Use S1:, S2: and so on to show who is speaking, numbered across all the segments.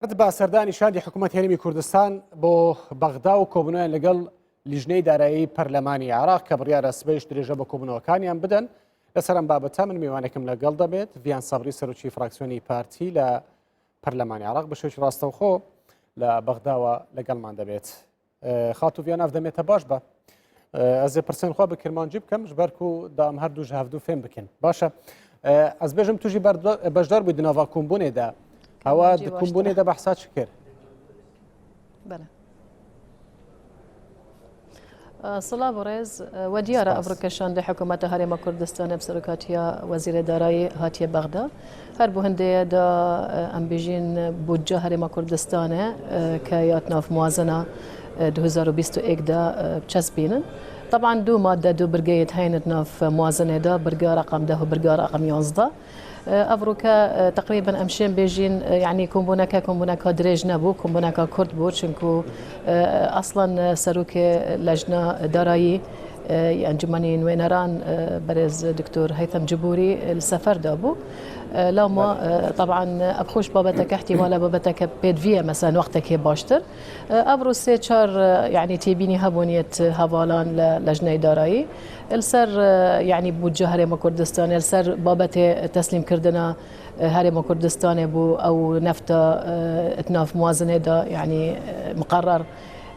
S1: بە سەردانی شادی حکوومەت هەرێمی کوردستان بۆ بەغدا و کۆبوونیان لەگەڵ لیژنەی دارایی پەرلەمانی عێراق کە بڕیارە سبەیش درێژە بە کۆبوونەوەکانیان بدەن لەسەر ئەم بابەتە من میوانێکم لەگەڵ دەبێت ڤیان سەبری سەرۆکی فراکسیۆنی پارتی لە پەرلەمانی عێراق بە شێوەی ڕاستەوخۆ لە بەغداوە لەگەڵمان دەبێت. خاتو ڤیان ئەف دەمێتە باش بە ئەزێ پرسێن خوا بە کرمانجی بکەم ژبەرک و دام هەردوو هەفتوو فێم بکەن باشە ئەس بێژم توژی بەشدار بووی دناوا کۆمبوونێدا ئەوە کومبوونێدا بەحسا چ کرد؟
S2: سڵاو ڕێز و دیارە ئەڤڕکەشان لە حکوومەتە هەرێمە کوردستانە بسەرکاتیە وەزیرە دارایی هاتیە بەغدا هەر بۆ هەندەیەدا ئەم بێژین بودجە هەرێمە کوردستانە کە یاتناف موازنە 2021دا چەسبینن. طبعا دو مادة دو برقية هينت ناف موازنة دا برقا رقم 10 و برقا رقم 11 أفروكا تقريبا أمشين بيجين يعني كومبوناكا دريج نبو كومبوناكا كرد بو چونكو أصلا سروك لجنة دارایی انجمنی نوێنەران بەرز دکتۆر هەیثەم جبوری السفر دابو لما طبعا ابخوش بابتك احتمال بابتك بيدفيه مثلا وقتك باشتر ابرو سي چار يعني تيبيني هبونيت هوالان لجنه دارایی السر يعني بودجه هرم كردستان السر بابت تسليم كردنا هرم كردستان بو او نفتا اتناف موازنه دا يعني مقرر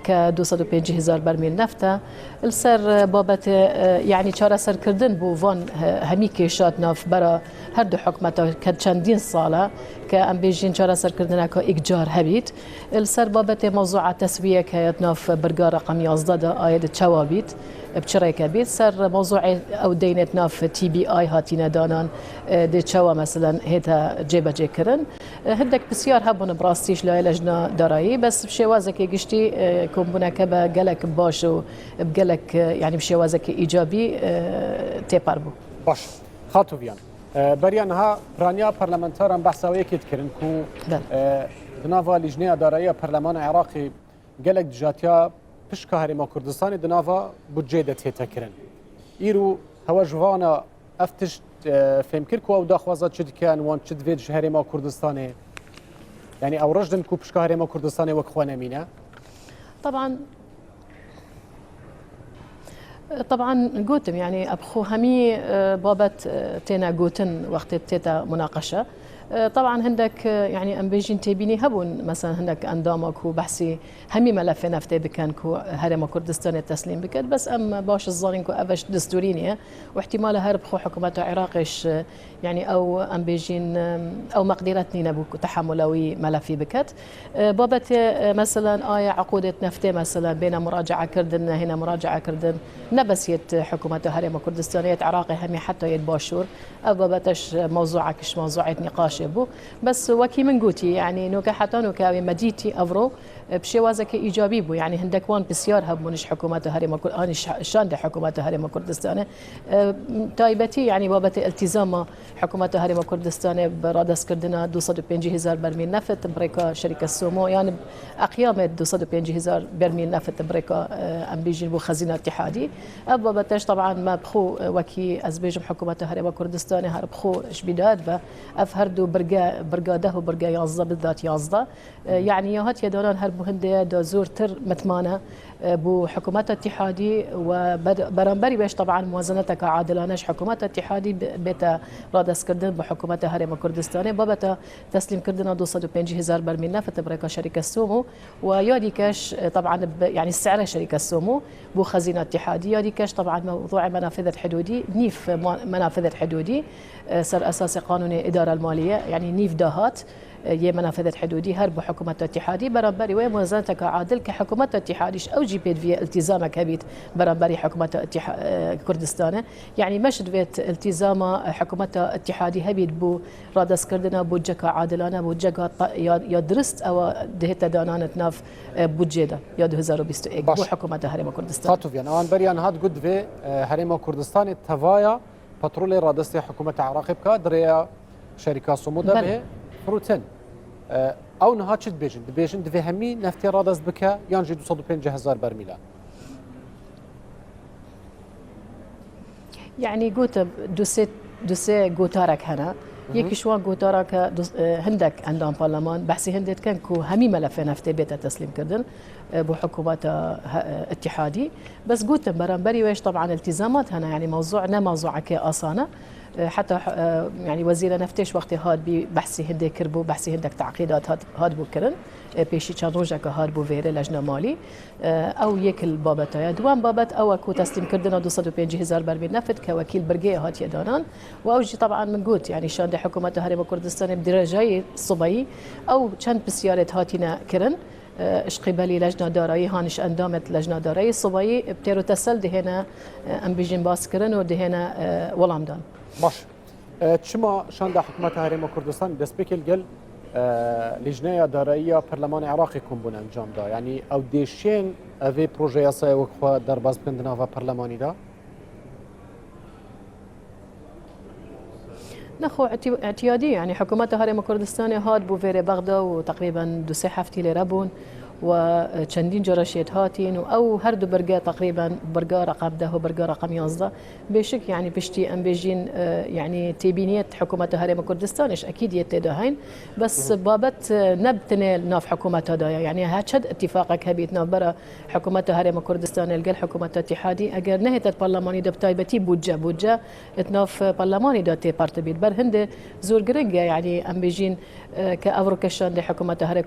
S2: ك 250,000 برميل نفتا السر بابت يعني چاره سر کردن بو وان همی کشات ناف برا هر دو حکمتا که چندین ساله که ام بیجین چاره سر کردن که اجار هبید السر بابت موضوع تسویه که ناف برگار رقم 11 دا آید چوابید بچريك بيت سر موضوع او دينت ناف تي بي اي هاتينا دانان دي تشوا مثلا هيتا جيبا جيكرن هدك بسيار هبون براستيش لا لجنه دارایی بس بشوازك يقشتي كومبوناك بقلك باشو بقلك يعني بشوازك ايجابي تيباربو
S1: باش خاطو بيان بريان ها برانيا برلمانتاران بحثاويه كيتكرن كو دنافا لجنه دارایی پرلمان عراقي قلك دجاتيا پشکە هەرێما کوردستانی دناوا بودجێ دەتێتەکردن ئیرو هەوە ژوانە ئەف تشت فێم کرد و ئەو داخوازە چ دیکەیان وان چ دوێت ji هەرێما کوردستانê یعنی ئەو ڕژدن و پشکە هەرێما کوردستانی وەک خوا نەمینە
S2: طبعا قوتم يعني ابخو همي بابت تينا قوتن وقت تيتا مناقشه طبعا هندك يعني ام بيجين تيبيني هبون مثلا هندك اندامك وبحثي همي ملف نفته بكن كو هرم كردستان التسليم بكد بس ام باش الظالم كو افش دستورينيه واحتمال هرب خو حكومه عراقش يعني او ام بيجين او مقدرتني نبو تحملوي ملفي بكت بابت مثلا آية عقودة نفته مثلا بين مراجعه كردن هنا مراجعه كردن نبس يت حكومه هرم كردستان عراقي همي حتى يتباشر او بابتش موضوعكش موضوعيه نقاش بو بس وكي من قوتي يعني نوكا حتى نوكا مديتي افرو بشوازك ايجابي بو يعني هندك وان بسيار هبونش حكومات هرم كردستان شان حكومات هرم كردستان تايبتي يعني بابت التزام حكومات هرم كردستان برادس كردنا 250,000 برميل نفط بريكا شركه سومو يعني اقيام 250,000 برميل نفط بريكا ام بيجي بو خزينه اتحادي بابتش طبعا ما بخو وكي ازبيج حكومات هرم كردستان هربخو شبيداد افهردو برقا ده وبرقا يازدا بالذات يازدا يعني هات يدوران هربو هندية دا زور تر متمانة بو حكومات اتحادي وبرنبري باش طبعا موازنتك عادلانش حكومات اتحادي بيتا رادس كردن بحكومات هرم كردستان بابتا تسليم كردنا 250,000 برميل نفط بريكا شركة سومو ويادي كاش طبعا يعني السعر شركة سومو بو خزينة اتحادي يادي كاش طبعا موضوع منافذ الحدودي نيف منافذ الحدودي سر أساس قانون الإدارة المالية يعني نيف داهات يه منافذ حدودي هرب حكومة الاتحادي برنبري وموازنتك عادل كحكومة الاتحاديش أو جيبيت في التزامك هبيت برنبري حكومة كردستان يعني مش بيت التزام حكومة الاتحادي هبيت بو رادس كردنا بوجك عادلانة بوجك يا درست أو دهت دانانة ناف بوجيدا يا 2021 بو حكومة هرم كردستان
S1: خاطف يعني أنا بريان هاد قد في هرم كردستان التفايا بترول رادستي حكومة عراق بكادريا شركة صمودة به فروتن او نها چت بيجن دفي همي نفتي رادس بك يانجي 250,000 برميل
S2: يعني قلت دوسي قوتارك هنا يك شوان قوتارا هندك عندهم برلمان بحسي هندت كان كو همي ملف نفتي بيتا تسليم كردن بو حكومات اتحادي بس قلت برانبري ويش طبعا التزامات هنا يعني موضوعنا موضوع كي اصانه حتى يعني وزير نفتيش وقت هاد بحثي هندي كربو بحثي هندك تعقيدات هاد بو كرن بيشي كان روجا كهاد بو فيري لجنه مالي او يكل بابتا دوام بابت او كو تسليم كردنا 250,000 برميل نفط كوكيل برقيه هات يدانان واوجي طبعا من قلت يعني شان حكومه هرم كردستان بدرجه صبي او كان بسياره هاتينا كرن اش قبلي لجنه دارایی هانش اندامت لجنه دارایی صبایی بتيرو تسل دهنا ام بيجين باسكرن ودهنا ولامدان
S1: باش تشما شان حكومه هرم كردستان دسبيكل قال لجنه دارایی برلمان عراق يكون بون انجام دا يعني او ديشين افي بروجي ياسا وخوا درباز بندنا برلماني دا
S2: نخو اعتيادي يعني حكومة هرم كردستان هاد بو فيري بغدا وتقريبا دو سي حفتي لربون وچندین جراشيت هاتين او هر دو برقه تقريبا برقه رقم 10 وبرقه رقم 11 بشك يعني بشتي ام بيجين يعني تبينيت حكومه هرم كردستانش اكيد يتدهين بس بابت نبتنال ناف حكومه هدايا يعني هاتشد اتفاقك هبيت ناف برا حكومه هرم كردستان القل حكومه اتحادي اگر نهت البرلماني دبتايبتي بوجا اتناف برلماني داتي بارت بيت بر هند زور جرينجا يعني ام بيجين كافروكشان لحكومه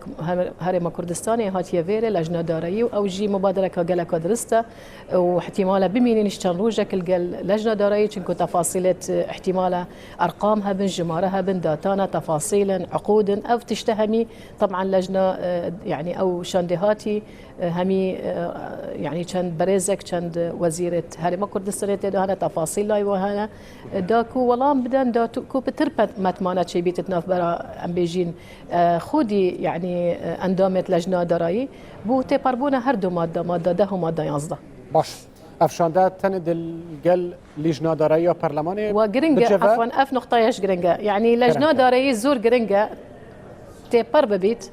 S2: هرم كردستان هاتيه فيري لجنه دارایی او جي مبادره كجلا كدرستا واحتمالا بمينين اشتن روجك الجل لجنه دارایی چنكو تفاصيلت احتمالا ارقامها بن جمارها بن داتانا تفاصيلا عقود او تشتهمي طبعا لجنه يعني او شاندهاتي همي يعني كان بريزك كان وزيره هرم كردستان تدهنا تفاصيل لا وهنا داكو والله بدن داكو بتربت متمانه شي بيتناف برا ام بيجين خودي يعني اندامت لجنه دارایی بو تپربونه هر دو ماده 10 و ماده 11
S1: باش افشانده تند القل لجنه دارایی برلماني
S2: وجرينجا عفوا اف نقطه ياش جرينجا يعني لجنه دارایی زور جرينجا تپر ببيت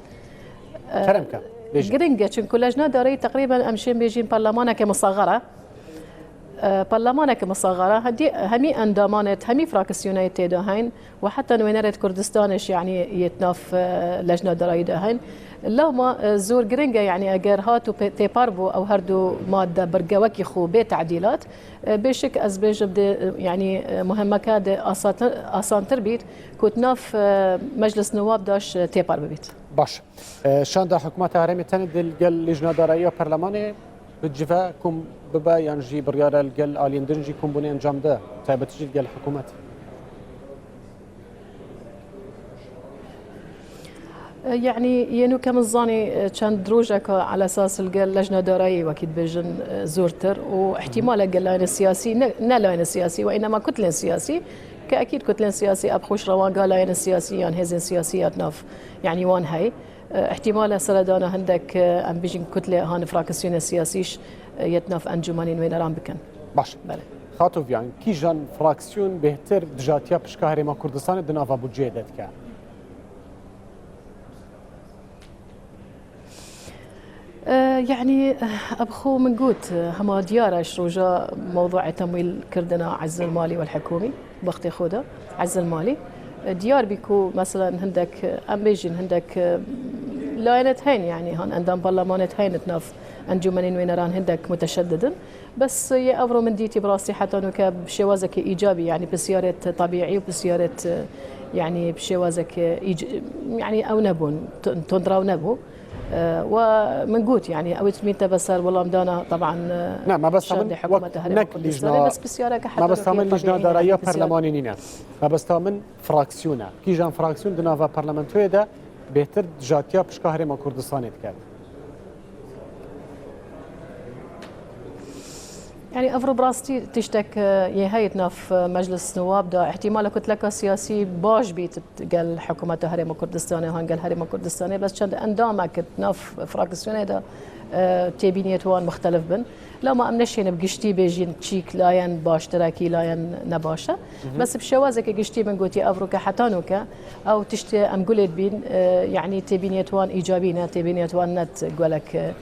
S1: فرمكا
S2: جرينجا چونكو لجنه دارایی تقريبا امشين بيجين برلمانه كمصغره برلمانه كمصغره هدي همي اندامانت همي فراكسيونات تدهين وحتى نوينرت كردستانش يعني يتناف لجنه دارایی دهين لو ما زور جرينجا يعني اگر هاتو تيباربو او هردو ماده برقوكي خو بتعديلات بشك از بيجب يعني مهمكات اسان تربيت كوتناف مجلس نواب داش تيباربو بيت
S1: باش شاندا حكومه هرم تند القل لجنه دارایی برلماني بتجفا كم ببا ينجي بريار القل الين درنجي كم بني انجام ده تابتجي القل حكومات
S2: يعني ينو كم الظاني كان دروجك على اساس القل لجنه دارایی واكيد بيجن زورتر واحتمال القل لاين السياسي لا لاين السياسي وانما كتل سياسي كاكيد كتل سياسي ابخوش روان قال لاين السياسي يعني هزن سياسيات ناف يعني وان هي احتمال سردانا هندك ام بيجن كتله هان فراكسيون السياسيش يتناف انجمانين وين رام بكن
S1: باش
S2: بله
S1: خاطف يعني كي جان فراكسيون بهتر دجاتيا بشكا هرم كردستان دنافا بودجي دتك
S2: يعني أبخو من قوت هما ديارة شروجا موضوع تمويل كردنا عز المالي والحكومي بختي خودا عز المالي ديار بيكو مثلا هندك أمبيجن هندك لاينت هين يعني هان عندهم برلمانات هين تناف انجمنين وين ران هندك متشددا بس يأفرو من ديتي براسي حتى انه بشوازك ايجابي يعني بسياره طبيعي وبسياره يعني بشوازك يعني او نبون تندراو نبو ومن قوت يعني او تميت بسر والله مدانا طبعا
S1: نعم ما بس
S2: من حكومه لجنه بس بسياره
S1: ما بس من لجنه داريه برلماني نينا ما بس من فراكسيونا كي جان فراكسيون دنافا برلمانتوي ده بهتر جاتيا بشكاهري ما كردستان كان
S2: يعني افرو براستي تشتك يهيتنا في مجلس نواب دا احتمال كنت لك سياسي باش بيت قال حكومه هرم كردستان هان قال هرم كردستان بس كان اندامك ناف فراكسيون دا تبينيت وان مختلف بن لو ما امنشين بقشتي بيجين تشيك لاين باش تراكي لاين نباشا بس بشوازك قشتي من قوتي افروكا حتانوكا او تشتي ام قولت بين يعني تبينيت وان ايجابينا تبينيت وان نت قولك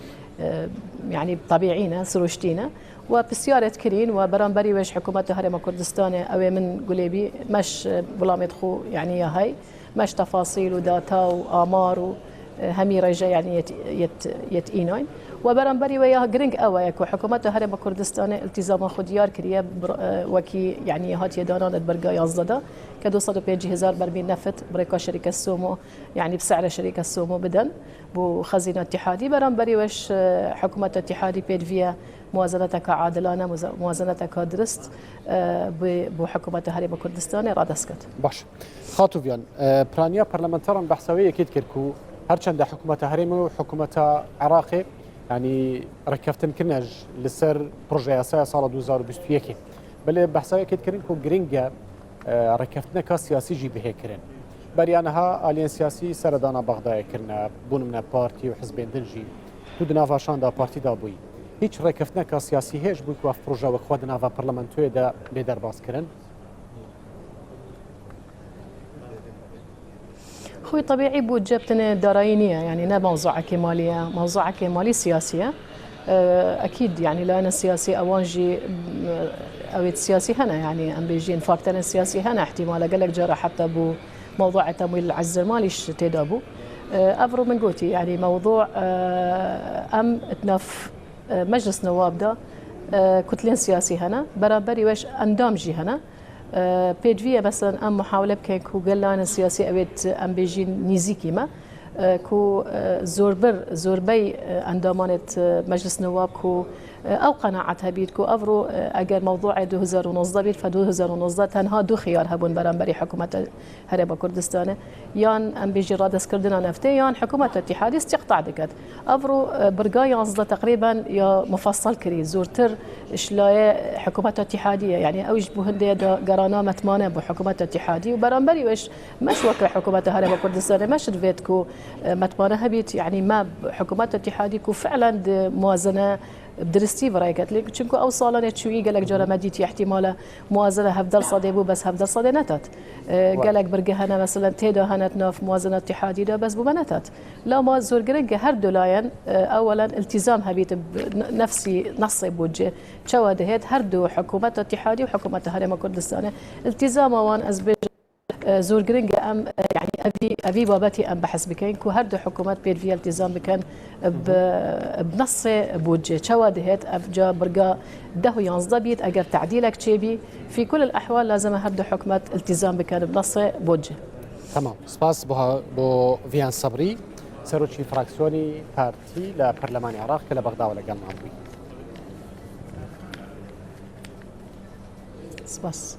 S2: يعني طبيعينا سروشتينا وبسيارة كرين وبرانبري ويش حكومة هرم كردستان أو من قليبي مش بلامد خو يعني هاي مش تفاصيل وداتا وآمار همي رجع يعني يت إيناين وبرانبري وياه جرينج أوايك وحكومة هرم كردستان التزام خديار كريه وكي يعني هات يدانان برقا يازدا كدو صدو بيجي هزار برمين نفط بريكا شركة السومو يعني بسعر شركة السومو بدن بو خزينة اتحادي برانبري وش حكومة اتحادي بيد فيها موازنتك عادلانه موازنتك درست بو حكومه هرم كردستان رادسكت
S1: باش خاطوفيان برانيا برلمانتاران بحثويه اكيد كركو هرچند حكومه هرم وحكومه عراقي يعني ركفتن كنج لسر بروجي اساس سال 2021 بل بحثويه اكيد كرنكو جرينجا ركفتنا كسياسي جي به كرن بريانها الين سياسي سردانا بغداد كرنا بون من بارتي وحزبين دنجي تودنا فاشان دا بارتي دا بوي هیچ ڕێکەوتنێکە سیاسی هەیەش بووی که پرۆژەوە خوا ناوا پەرلەمانتۆیەدا لێ دەرباسکردن
S2: خوي طبيعي بود جبتنا دراينية يعني نا موضوع كمالية موضوع كمالي سياسية أكيد يعني لأن السياسي أوانجي أويت سياسي هنا يعني أم بيجين فاكتور السياسي هنا احتمال قالك جرى حتى بو موضوع تمويل العز المالي تدابو أفرو من قوتي يعني موضوع أم تنف مجلس نواب دا كتلين سياسي هنا برابري وش أندام جي هنا بيدفيا مثلا أم محاولة بكين كو قلان السياسي أبيت أم بيجين نيزيكي ما كو زوربي أندامانت مجلس نواب كو أو قناعتها بيت كو أفرو أجر موضوع 2019 بيت ف 2019 تنها دو خيار هبون برانبري حكومة هرم كردستان يان أم بيجي رادس كردنا نفتي يان حكومة اتحادي استقطاع دكت أفرو برقاي ينصد تقريبا يا مفصل كري زورتر إشلاية حكومة اتحادية يعني أوج بهندية قرانا متمانة بحكومة اتحادي وبرانبري وش مش وكل حكومة هرم كردستان مش رفيتكو متمانة هبيت يعني ما حكومة اتحادي كو فعلا موازنة بدرستي برايكت لك چونكو او سالانه شوي قالك جرى مديتي احتمال موازنه هفدل صدي بو بس هفدل صدي نتات قالك برقه هنا مثلا تيدا هنا ناف موازنه اتحادي ده بس بو نتات لا ما زور قرق هر دولاين اولا التزام هبيت نفسي نصي بوجه تشوادهت هر دو حكومه اتحادي وحكومه هرم كردستان التزام وان ازبج زور جرينج ام يعني ابي بابتي ام بحس بكين كو هردو حكومات بيد فيها التزام بكن بنص بوجه شوادهت افجا برقا ده ينصد بيت اجر تعديلك تشيبي في كل الاحوال لازم هردو حكومات التزام بكن بنص بوجه
S1: تمام سباس بو فيان صبري سروتشي فراكسيوني بارتي لبرلمان العراق كلا بغداد ولا قال معبوي
S2: سباس